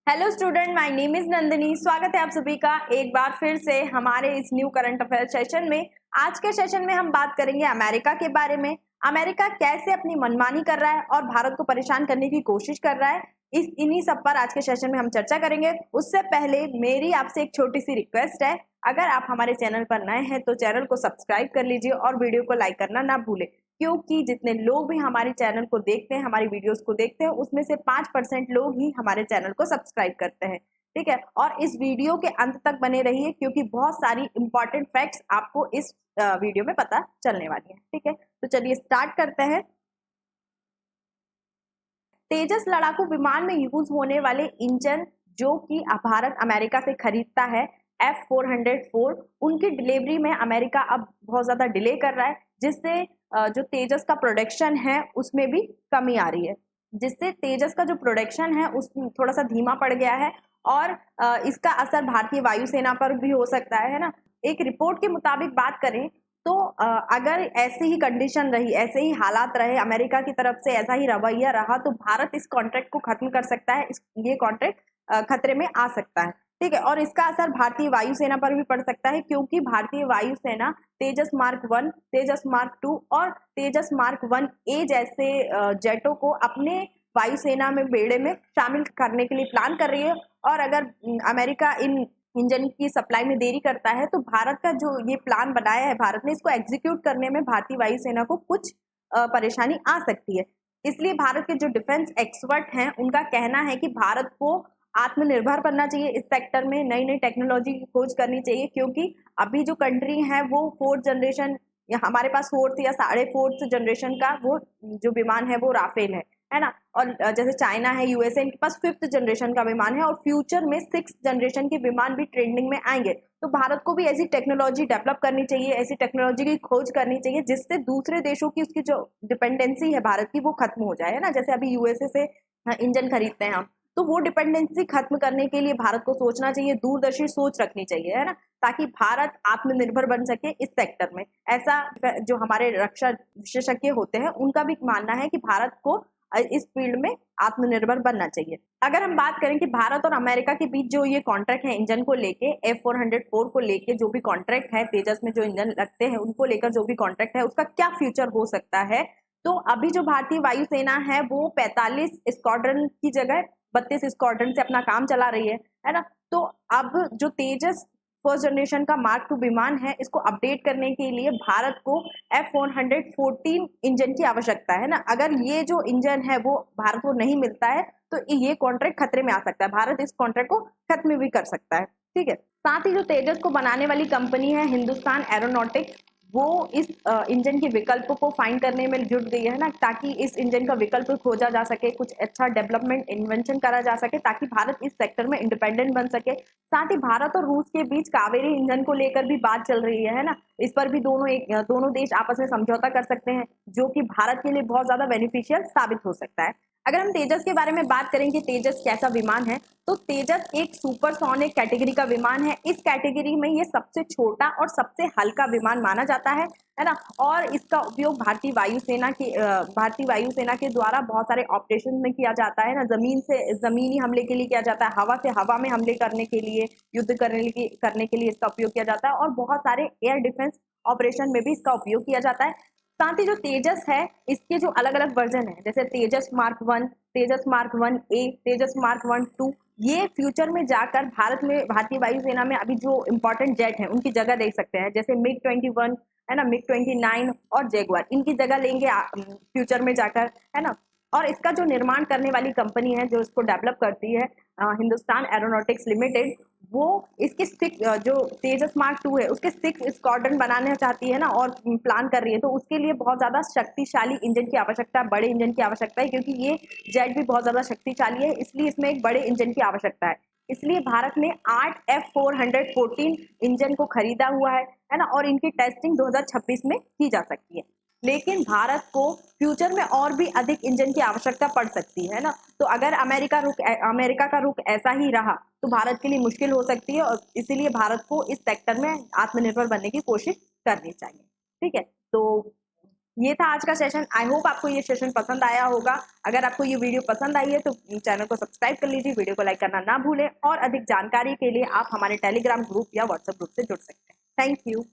Hello student, my name is Nandini. स्वागत है आप सभी का एक बार फिर से हमारे इस न्यू करंट अफेयर सेशन में। आज के सेशन में हम बात करेंगे अमेरिका के बारे में। अमेरिका कैसे अपनी मनमानी कर रहा है और भारत को परेशान करने की कोशिश कर रहा है, इन्हीं सब पर आज के सेशन में हम चर्चा करेंगे। उससे पहले मेरी आपसे एक छोटी सी रिक्वेस्ट है, अगर आप हमारे चैनल पर नए हैं तो चैनल को सब्सक्राइब कर लीजिए और वीडियो को लाइक करना ना भूलें, क्योंकि जितने लोग भी हमारे चैनल को देखते हैं, हमारी वीडियोस को देखते हैं, उसमें से 5% लोग ही हमारे चैनल को सब्सक्राइब करते हैं। ठीक है, और इस वीडियो के अंत तक बने रहिए क्योंकि बहुत सारी इंपॉर्टेंट फैक्ट्स आपको इस वीडियो में पता चलने वाली है। ठीक है, तो चलिए स्टार्ट करते हैं। तेजस लड़ाकू विमान में यूज होने वाले इंजन जो कि भारत अमेरिका से खरीदता है, F404, उनकी डिलीवरी में अमेरिका अब बहुत ज्यादा डिले कर रहा है, जिससे जो तेजस का प्रोडक्शन है उसमें भी कमी आ रही है, जिससे तेजस का जो प्रोडक्शन है उस थोड़ा सा धीमा पड़ गया है और इसका असर भारतीय वायुसेना पर भी हो सकता है ना। एक रिपोर्ट के मुताबिक बात करें तो अगर ऐसी ही कंडीशन रही, ऐसे ही हालात रहे, अमेरिका की तरफ से ऐसा ही रवैया रहा, तो भारत इस कॉन्ट्रैक्ट को खत्म कर सकता है। ये कॉन्ट्रैक्ट खतरे में आ सकता है। ठीक है, और इसका असर भारतीय वायुसेना पर भी पड़ सकता है, क्योंकि भारतीय वायुसेना तेजस मार्क 1, तेजस मार्क 2 और तेजस मार्क 1A जैसे जेटों को अपने वायुसेना में बेड़े में शामिल करने के लिए प्लान कर रही है। और अगर अमेरिका इन इंजन की सप्लाई में देरी करता है तो भारत का जो ये प्लान बनाया है भारत ने, इसको एग्जीक्यूट करने में भारतीय वायुसेना को कुछ परेशानी आ सकती है। इसलिए भारत के जो डिफेंस एक्सपर्ट हैं उनका कहना है कि भारत को आत्मनिर्भर बनना चाहिए, इस सेक्टर में नई नई टेक्नोलॉजी की खोज करनी चाहिए, क्योंकि अभी जो कंट्री है वो फोर्थ जनरेशन या हमारे पास फोर्थ या 4.5 जनरेशन का वो जो विमान है वो राफेल है ना। और जैसे चाइना है, यूएसए, इनके पास 5th जनरेशन का विमान है और फ्यूचर में 6th जनरेशन के विमान भी ट्रेंडिंग में आएंगे। तो भारत को भी ऐसी टेक्नोलॉजी डेवलप करनी चाहिए, ऐसी टेक्नोलॉजी की खोज करनी चाहिए जिससे दूसरे देशों की उसकी जो डिपेंडेंसी है भारत की वो खत्म हो जाए, है ना। जैसे अभी यूएसए से इंजन खरीदते हैं हम, तो वो डिपेंडेंसी खत्म करने के लिए भारत को सोचना चाहिए, दूरदर्शी सोच रखनी चाहिए, है ना, ताकि भारत आत्मनिर्भर बन सके इस सेक्टर में। ऐसा जो हमारे रक्षा विशेषज्ञ होते हैं उनका भी मानना है कि भारत को इस फील्ड में आत्मनिर्भर बनना चाहिए। अगर हम बात करें कि भारत और अमेरिका के बीच जो ये कॉन्ट्रैक्ट है इंजन को लेके, F404 को लेके जो भी कॉन्ट्रैक्ट है, तेजस में जो इंजन लगते हैं उनको लेकर जो भी कॉन्ट्रैक्ट है, उसका क्या फ्यूचर हो सकता है। तो अभी जो भारतीय वायुसेना है वो 45 स्क्वाड्रन की जगह 32 स्क्वाड्रन से अपना काम चला रही है ना। तो अब जो तेजस फर्स्ट जनरेशन का मार्क 2 विमान है, इसको अपडेट करने के लिए भारत को F414 इंजन की आवश्यकता है ना। अगर ये जो इंजन है वो भारत को नहीं मिलता है तो ये कॉन्ट्रैक्ट खतरे में आ सकता है, भारत इस कॉन्ट्रैक्ट को खत्म भी कर सकता है। ठीक है, साथ ही जो तेजस को बनाने वाली कंपनी है हिंदुस्तान एरोनॉटिक्स, वो इस इंजन के विकल्प को फाइंड करने में जुट गई है ना, ताकि इस इंजन का विकल्प खोजा जा सके, कुछ अच्छा डेवलपमेंट इन्वेंशन करा जा सके, ताकि भारत इस सेक्टर में इंडिपेंडेंट बन सके। साथ ही भारत और रूस के बीच कावेरी इंजन को लेकर भी बात चल रही है ना। इस पर भी दोनों देश आपस में समझौता कर सकते हैं, जो कि भारत के लिए बहुत ज्यादा बेनिफिशियल साबित हो सकता है। अगर हम तेजस के बारे में बात करें कि तेजस कैसा विमान है, तो तेजस एक सुपरसोनिक कैटेगरी का विमान है। इस कैटेगरी में ये सबसे छोटा और सबसे हल्का विमान माना जाता है ना। और इसका उपयोग भारतीय वायुसेना के द्वारा बहुत सारे ऑपरेशन में किया जाता है ना। जमीन से जमीनी हमले के लिए किया जाता है, हवा से हवा में हमले करने के लिए, युद्ध करने के लिए इसका उपयोग किया जाता है, और बहुत सारे एयर डिफेंस ऑपरेशन में भी इसका उपयोग किया जाता है। साथ ही जो तेजस है, इसके जो अलग अलग वर्जन है, जैसे तेजस मार्क 1, तेजस मार्क 1A, तेजस मार्क 1-2, ये फ्यूचर में जाकर भारतीय वायुसेना में अभी जो इम्पोर्टेंट जेट है उनकी जगह दे सकते हैं, जैसे MiG-21 है ना, MiG-29 और जैगुआर, इनकी जगह लेंगे फ्यूचर में जाकर, है ना। और इसका जो निर्माण करने वाली कंपनी है जो इसको डेवलप करती है, हिंदुस्तान एरोनॉटिक्स लिमिटेड, वो इसके जो तेजस मार्क 2 है उसके 6 स्क्वाड्रन बनाना चाहती है ना, और प्लान कर रही है। तो उसके लिए बहुत ज्यादा शक्तिशाली इंजन की आवश्यकता है, बड़े इंजन की आवश्यकता है, क्योंकि ये जेट भी बहुत ज्यादा शक्तिशाली है, इसलिए इसमें एक बड़े इंजन की आवश्यकता है। इसलिए भारत ने 8 F414 इंजन को खरीदा हुआ है ना, और इनकी टेस्टिंग 2026 में की जा सकती है। लेकिन भारत को फ्यूचर में और भी अधिक इंजन की आवश्यकता पड़ सकती है ना। तो अगर अमेरिका का रुख ऐसा ही रहा तो भारत के लिए मुश्किल हो सकती है, और इसीलिए भारत को इस सेक्टर में आत्मनिर्भर बनने की कोशिश करनी चाहिए। ठीक है, तो ये था आज का सेशन। आई होप आपको ये सेशन पसंद आया होगा। अगर आपको ये वीडियो पसंद आई है तो चैनल को सब्सक्राइब कर लीजिए, वीडियो को लाइक करना ना भूलें और अधिक जानकारी के लिए आप हमारे टेलीग्राम ग्रुप या व्हाट्सएप ग्रुप से जुड़ सकते हैं। Thank you.